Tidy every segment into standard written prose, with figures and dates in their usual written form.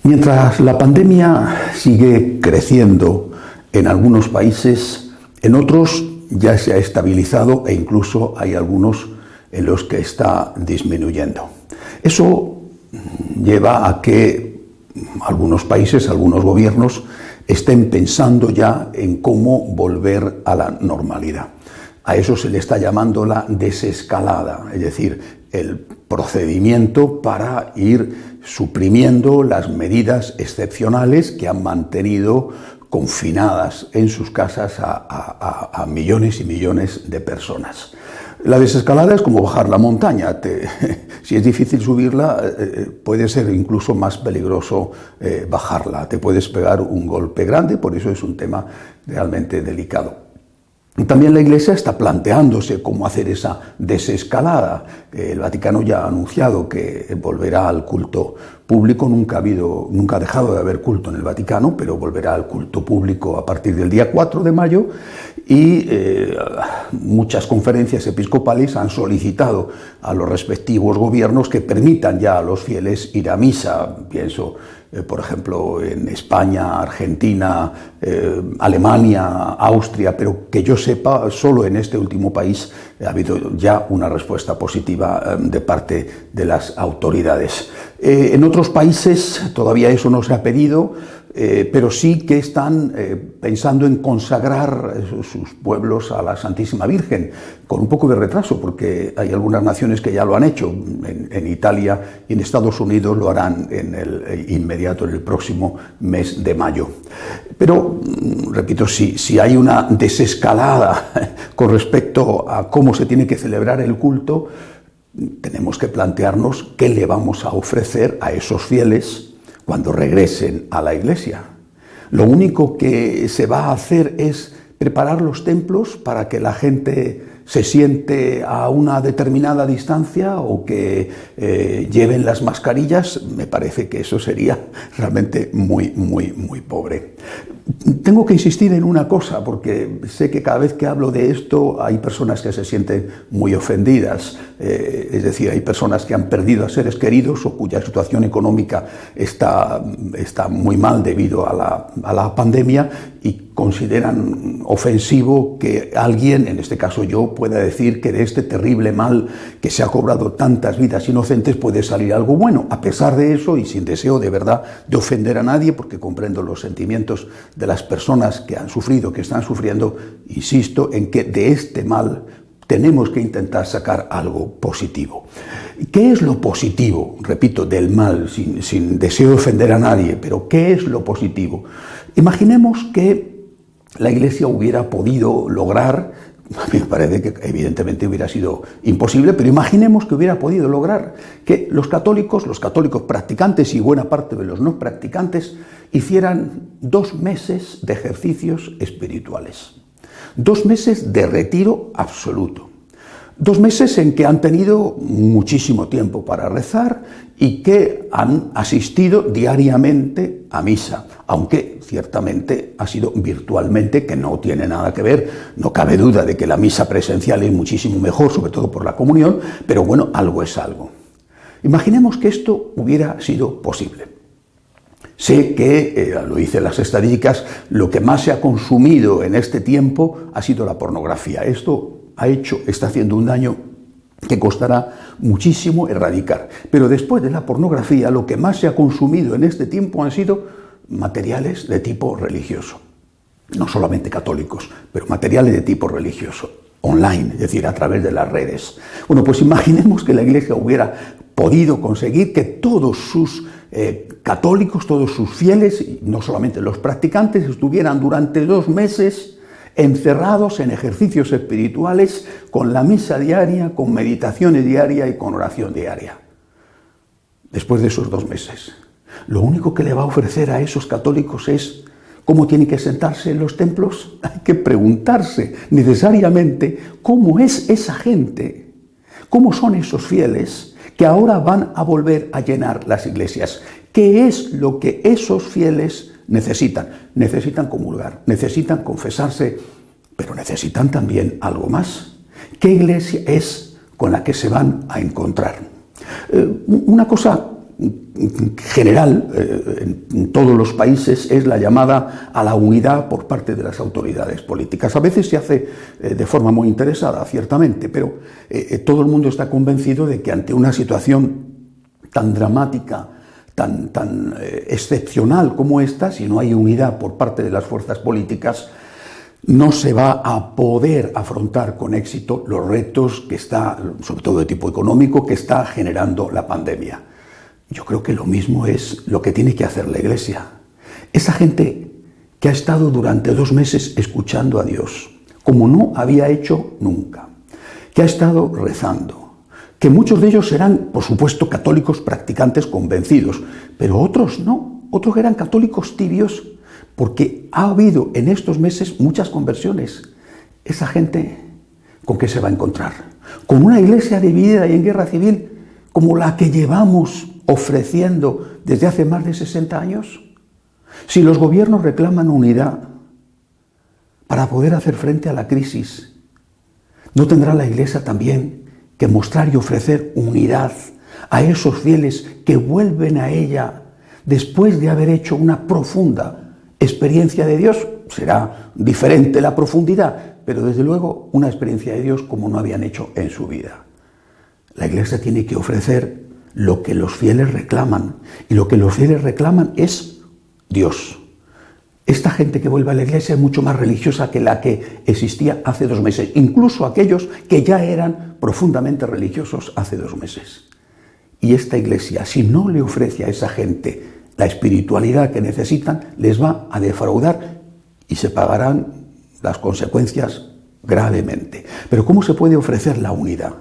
Mientras la pandemia sigue creciendo en algunos países, en otros ya se ha estabilizado e incluso hay algunos en los que está disminuyendo. Eso lleva a que algunos países, algunos gobiernos, estén pensando ya en cómo volver a la normalidad. A eso se le está llamando la desescalada, es decir, el procedimiento para ir suprimiendo las medidas excepcionales que han mantenido confinadas en sus casas a millones y millones de personas. La desescalada es como bajar la montaña. Si es difícil subirla, puede ser incluso más peligroso bajarla. Te puedes pegar un golpe grande, por eso es un tema realmente delicado. También la Iglesia está planteándose cómo hacer esa desescalada. El Vaticano ya ha anunciado que volverá al culto público. Nunca ha dejado de haber culto en el Vaticano, pero volverá al culto público a partir del día 4 de mayo. Y muchas conferencias episcopales han solicitado a los respectivos gobiernos que permitan ya a los fieles ir a misa. Pienso, por ejemplo, en España, Argentina, Alemania, Austria, pero que yo sepa, solo en este último país ha habido ya una respuesta positiva de parte de las autoridades. En otros países todavía eso no se ha pedido, pero sí que están pensando en consagrar sus pueblos a la Santísima Virgen, con un poco de retraso, porque hay algunas naciones que ya lo han hecho. En Italia y en Estados Unidos lo harán en el próximo mes de mayo. Pero, repito, si hay una desescalada con respecto a cómo se tiene que celebrar el culto, tenemos que plantearnos qué le vamos a ofrecer a esos fieles cuando regresen a la iglesia. Lo único que se va a hacer es preparar los templos para que la gente se siente a una determinada distancia o que lleven las mascarillas. Me parece que eso sería realmente muy pobre. Tengo que insistir en una cosa, porque sé que cada vez que hablo de esto hay personas que se sienten muy ofendidas. Es decir, hay personas que han perdido a seres queridos o cuya situación económica está muy mal debido a la pandemia y consideran ofensivo que alguien, en este caso yo, pueda decir que de este terrible mal que se ha cobrado tantas vidas inocentes puede salir algo bueno. A pesar de eso, y sin deseo de verdad de ofender a nadie, porque comprendo los sentimientos de las personas que han sufrido, que están sufriendo, insisto en que de este mal tenemos que intentar sacar algo positivo. ¿Qué es lo positivo? Repito, del mal, sin deseo de ofender a nadie, pero ¿qué es lo positivo? Imaginemos que la Iglesia hubiera podido lograr, a mí me parece que evidentemente hubiera sido imposible, pero imaginemos que hubiera podido lograr que los católicos practicantes y buena parte de los no practicantes hicieran 2 meses de ejercicios espirituales, 2 meses de retiro absoluto, 2 meses en que han tenido muchísimo tiempo para rezar y que han asistido diariamente a misa, aunque ciertamente ha sido virtualmente, que no tiene nada que ver. No cabe duda de que la misa presencial es muchísimo mejor, sobre todo por la comunión, pero bueno, algo es algo. Imaginemos que esto hubiera sido posible. Sé que, lo dicen las estadísticas, lo que más se ha consumido en este tiempo ha sido la pornografía. Esto está haciendo un daño que costará muchísimo erradicar. Pero después de la pornografía, lo que más se ha consumido en este tiempo han sido materiales de tipo religioso. No solamente católicos, pero materiales de tipo religioso, online, es decir, a través de las redes. Bueno, pues imaginemos que la Iglesia hubiera podido conseguir que todos sus católicos, todos sus fieles, no solamente los practicantes, estuvieran durante 2 meses encerrados en ejercicios espirituales, con la misa diaria, con meditaciones diarias y con oración diaria. Después de esos 2 meses, lo único que le va a ofrecer a esos católicos es cómo tienen que sentarse en los templos. Hay que preguntarse necesariamente cómo es esa gente, cómo son esos fieles que ahora van a volver a llenar las iglesias. ¿Qué es lo que esos fieles necesitan? Necesitan comulgar, necesitan confesarse, pero necesitan también algo más. ¿Qué iglesia es con la que se van a encontrar? Una cosa general en todos los países es la llamada a la unidad por parte de las autoridades políticas. A veces se hace de forma muy interesada, ciertamente, pero todo el mundo está convencido de que ante una situación tan dramática, tan excepcional como esta, si no hay unidad por parte de las fuerzas políticas, no se va a poder afrontar con éxito los retos que está, sobre todo de tipo económico, que está generando la pandemia. Yo creo que lo mismo es lo que tiene que hacer la Iglesia. Esa gente que ha estado durante 2 meses escuchando a Dios, como no había hecho nunca, que ha estado rezando, que muchos de ellos serán, por supuesto, católicos practicantes convencidos, pero otros no, otros eran católicos tibios, porque ha habido en estos meses muchas conversiones. Esa gente, ¿con qué se va a encontrar? Con una Iglesia dividida y en guerra civil como la que llevamos ofreciendo desde hace más de 60 años. Si los gobiernos reclaman unidad para poder hacer frente a la crisis, ¿no tendrá la Iglesia también que mostrar y ofrecer unidad a esos fieles que vuelven a ella después de haber hecho una profunda experiencia de Dios? Será diferente la profundidad, pero desde luego una experiencia de Dios como no habían hecho en su vida. La Iglesia tiene que ofrecer lo que los fieles reclaman, y lo que los fieles reclaman es Dios. Esta gente que vuelve a la Iglesia es mucho más religiosa que la que existía hace 2 meses, incluso aquellos que ya eran profundamente religiosos hace 2 meses. Y esta Iglesia, si no le ofrece a esa gente la espiritualidad que necesitan, les va a defraudar y se pagarán las consecuencias gravemente. Pero ¿cómo se puede ofrecer la unidad?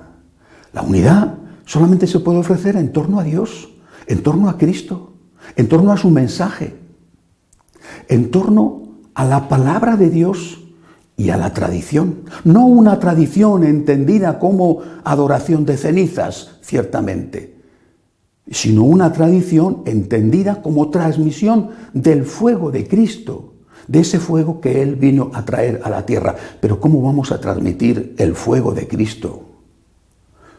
La unidad solamente se puede ofrecer en torno a Dios, en torno a Cristo, en torno a su mensaje, en torno a la palabra de Dios y a la tradición. No una tradición entendida como adoración de cenizas, ciertamente, sino una tradición entendida como transmisión del fuego de Cristo, de ese fuego que Él vino a traer a la tierra. Pero ¿cómo vamos a transmitir el fuego de Cristo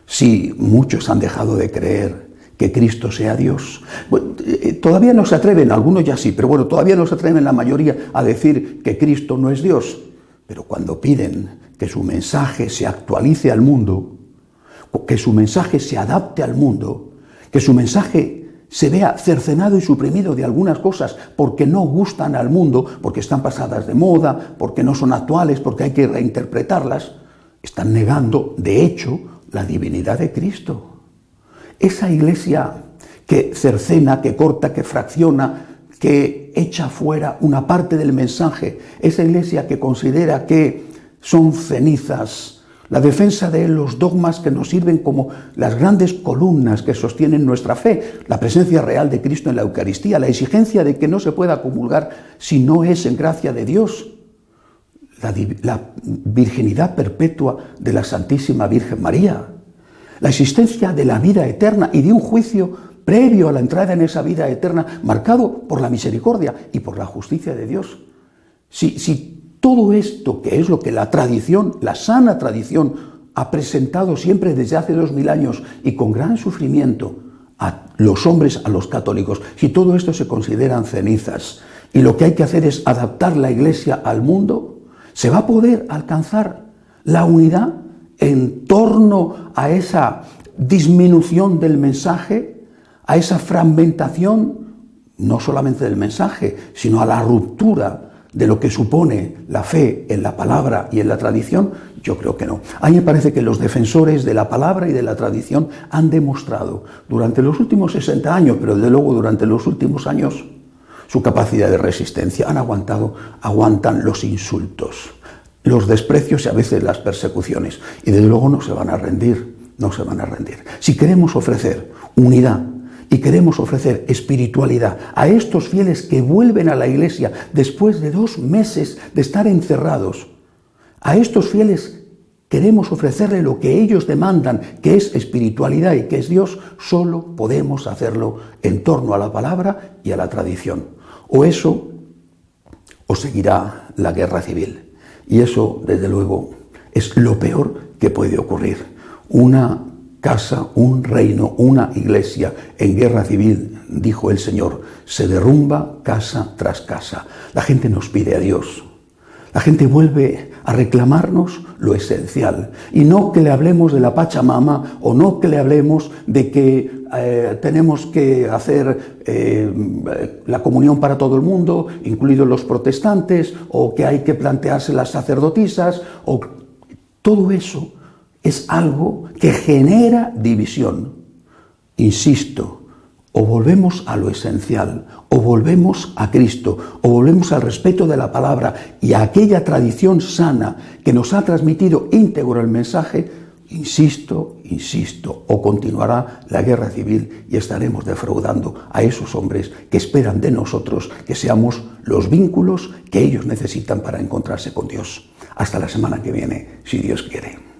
si muchos han dejado de creer que Cristo sea Dios? Bueno, todavía no se atreven, algunos ya sí, pero bueno, todavía no se atreven la mayoría a decir que Cristo no es Dios. Pero cuando piden que su mensaje se actualice al mundo, que su mensaje se adapte al mundo, que su mensaje se vea cercenado y suprimido de algunas cosas porque no gustan al mundo, porque están pasadas de moda, porque no son actuales, porque hay que reinterpretarlas, están negando, de hecho, la divinidad de Cristo. Esa Iglesia que cercena, que corta, que fracciona, que echa fuera una parte del mensaje, esa Iglesia que considera que son cenizas, la defensa de los dogmas que nos sirven como las grandes columnas que sostienen nuestra fe, la presencia real de Cristo en la Eucaristía, la exigencia de que no se pueda comulgar si no es en gracia de Dios, la virginidad perpetua de la Santísima Virgen María, la existencia de la vida eterna y de un juicio previo a la entrada en esa vida eterna, marcado por la misericordia y por la justicia de Dios. Si todo esto, que es lo que la tradición, la sana tradición, ha presentado siempre desde hace 2000 años y con gran sufrimiento a los hombres, a los católicos, si todo esto se consideran cenizas y lo que hay que hacer es adaptar la Iglesia al mundo, ¿se va a poder alcanzar la unidad en torno a esa disminución del mensaje, a esa fragmentación, no solamente del mensaje, sino a la ruptura de lo que supone la fe en la palabra y en la tradición? Yo creo que no. A mí me parece que los defensores de la palabra y de la tradición han demostrado durante los últimos 60 años, pero desde luego durante los últimos años, su capacidad de resistencia. Aguantan los insultos, los desprecios y a veces las persecuciones. Y desde luego no se van a rendir. Si queremos ofrecer unidad y queremos ofrecer espiritualidad a estos fieles que vuelven a la Iglesia después de 2 meses de estar encerrados, a estos fieles queremos ofrecerle lo que ellos demandan, que es espiritualidad y que es Dios, solo podemos hacerlo en torno a la palabra y a la tradición. O eso, o seguirá la guerra civil. Y eso, desde luego, es lo peor que puede ocurrir. Una casa, un reino, una iglesia en guerra civil, dijo el Señor. Se derrumba casa tras casa. La gente nos pide a Dios. La gente vuelve a reclamarnos lo esencial. Y no que le hablemos de la Pachamama o no que le hablemos de que tenemos que hacer la comunión para todo el mundo, incluidos los protestantes, o que hay que plantearse las sacerdotisas, o todo eso es algo que genera división. Insisto, o volvemos a lo esencial, o volvemos a Cristo, o volvemos al respeto de la palabra y a aquella tradición sana que nos ha transmitido íntegro el mensaje. Insisto, o continuará la guerra civil y estaremos defraudando a esos hombres que esperan de nosotros que seamos los vínculos que ellos necesitan para encontrarse con Dios. Hasta la semana que viene, si Dios quiere.